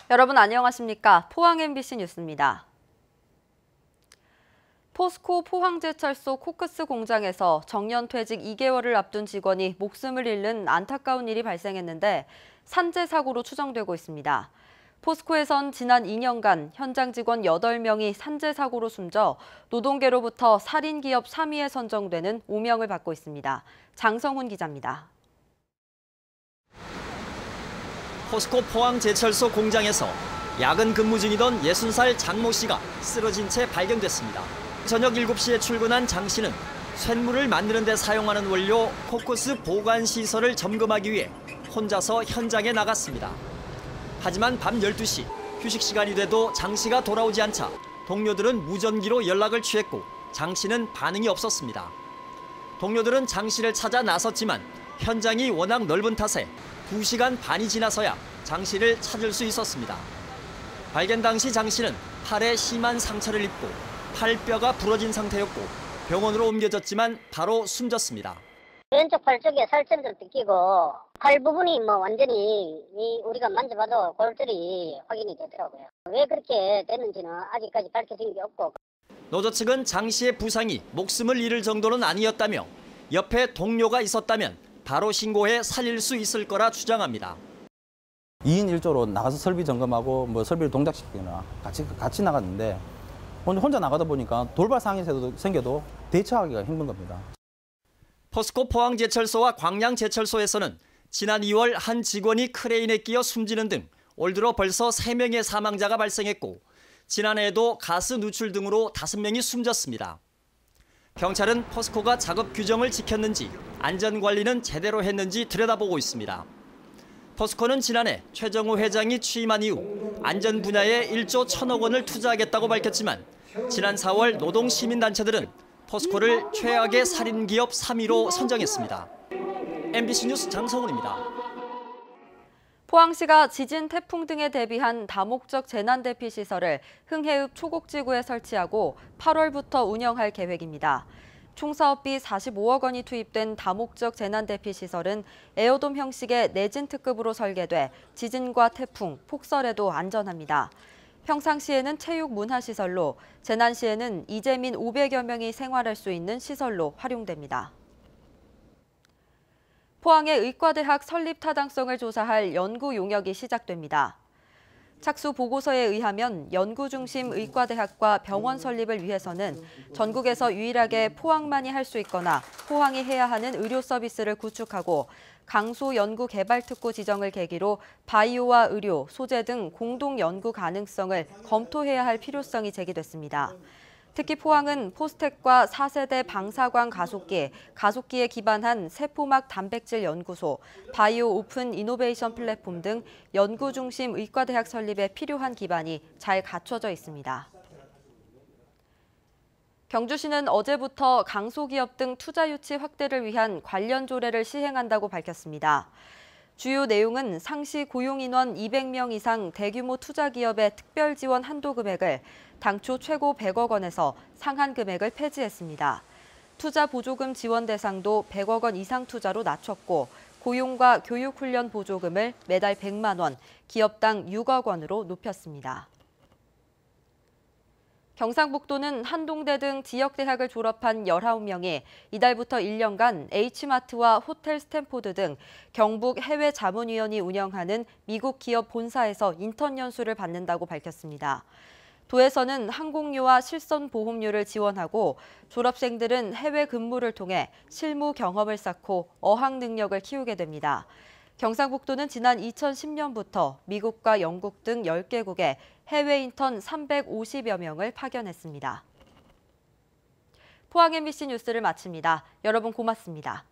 여러분 안녕하십니까? 포항 MBC 뉴스입니다. 포스코 포항제철소 코크스 공장에서 정년퇴직 2개월을 앞둔 직원이 목숨을 잃는 안타까운 일이 발생했는데 산재 사고로 추정되고 있습니다. 포스코에선 지난 2년간 현장 직원 8명이 산재 사고로 숨져 노동계로부터 살인기업 3위에 선정되는 오명을 받고 있습니다. 장성훈 기자입니다. 포스코 포항제철소 공장에서 야근 근무 중이던 60살 장모 씨가 쓰러진 채 발견됐습니다. 저녁 7시에 출근한 장 씨는 쇳물을 만드는 데 사용하는 원료 코크스 보관시설을 점검하기 위해 혼자서 현장에 나갔습니다. 하지만 밤 12시 휴식 시간이 돼도 장 씨가 돌아오지 않자 동료들은 무전기로 연락을 취했고 장 씨는 반응이 없었습니다. 동료들은 장 씨를 찾아 나섰지만 현장이 워낙 넓은 탓에 2시간 반이 지나서야 장 씨를 찾을 수 있었습니다. 발견 당시 장 씨는 팔에 심한 상처를 입고 팔뼈가 부러진 상태였고 병원으로 옮겨졌지만 바로 숨졌습니다. 왼쪽 팔 쪽에 살점이 뜯기고 팔 부분이 완전히 우리가 만져봐도 골절이 확인이 되더라고요. 왜 그렇게 됐는지는 아직까지 밝혀진 게 없고. 노조 측은 장 씨의 부상이 목숨을 잃을 정도는 아니었다며 옆에 동료가 있었다면 바로 신고해 살릴 수 있을 거라 주장합니다. 2인 1조로 나가서 설비 점검하고 설비를 동작시키거나 같이 나갔는데 혼자 나가다 보니까 돌발 상황이 생겨도 대처하기가 힘든 겁니다. 포스코 포항제철소와 광양제철소에서는 지난 2월 한 직원이 크레인에 끼어 숨지는 등 올 들어 벌써 3명의 사망자가 발생했고 지난해에도 가스 누출 등으로 5명이 숨졌습니다. 경찰은 포스코가 작업 규정을 지켰는지 안전관리는 제대로 했는지 들여다보고 있습니다. 포스코는 지난해 최정우 회장이 취임한 이후 안전 분야에 1조 1,000억 원을 투자하겠다고 밝혔지만 지난 4월 노동시민단체들은 포스코를 최악의 살인기업 3위로 선정했습니다. MBC 뉴스 장성훈입니다. 포항시가 지진, 태풍 등에 대비한 다목적 재난대피 시설을 흥해읍 초곡지구에 설치하고 8월부터 운영할 계획입니다. 총 사업비 45억 원이 투입된 다목적 재난대피 시설은 에어돔 형식의 내진 특급으로 설계돼 지진과 태풍, 폭설에도 안전합니다. 평상시에는 체육 문화시설로, 재난시에는 이재민 500여 명이 생활할 수 있는 시설로 활용됩니다. 포항의 의과대학 설립 타당성을 조사할 연구 용역이 시작됩니다. 착수 보고서에 의하면 연구 중심 의과대학과 병원 설립을 위해서는 전국에서 유일하게 포항만이 할 수 있거나 포항이 해야 하는 의료 서비스를 구축하고 강소 연구 개발 특구 지정을 계기로 바이오와 의료, 소재 등 공동 연구 가능성을 검토해야 할 필요성이 제기됐습니다. 특히 포항은 포스텍과 4세대 방사광 가속기에 기반한 세포막 단백질 연구소, 바이오 오픈 이노베이션 플랫폼 등 연구 중심 의과대학 설립에 필요한 기반이 잘 갖춰져 있습니다. 경주시는 어제부터 강소기업 등 투자 유치 확대를 위한 관련 조례를 시행한다고 밝혔습니다. 주요 내용은 상시 고용 인원 200명 이상 대규모 투자기업의 특별 지원 한도 금액을 당초 최고 100억 원에서 상한 금액을 폐지했습니다. 투자 보조금 지원 대상도 100억 원 이상 투자로 낮췄고 고용과 교육훈련 보조금을 매달 100만 원, 기업당 6억 원으로 높였습니다. 경상북도는 한동대 등 지역대학을 졸업한 19명이 이달부터 1년간 H마트와 호텔 스탠포드 등 경북 해외자문위원이 운영하는 미국 기업 본사에서 인턴 연수를 받는다고 밝혔습니다. 도에서는 항공료와 실손보험료를 지원하고 졸업생들은 해외 근무를 통해 실무 경험을 쌓고 어학 능력을 키우게 됩니다. 경상북도는 지난 2010년부터 미국과 영국 등 10개국에 해외 인턴 350여 명을 파견했습니다. 포항 MBC 뉴스를 마칩니다. 여러분 고맙습니다.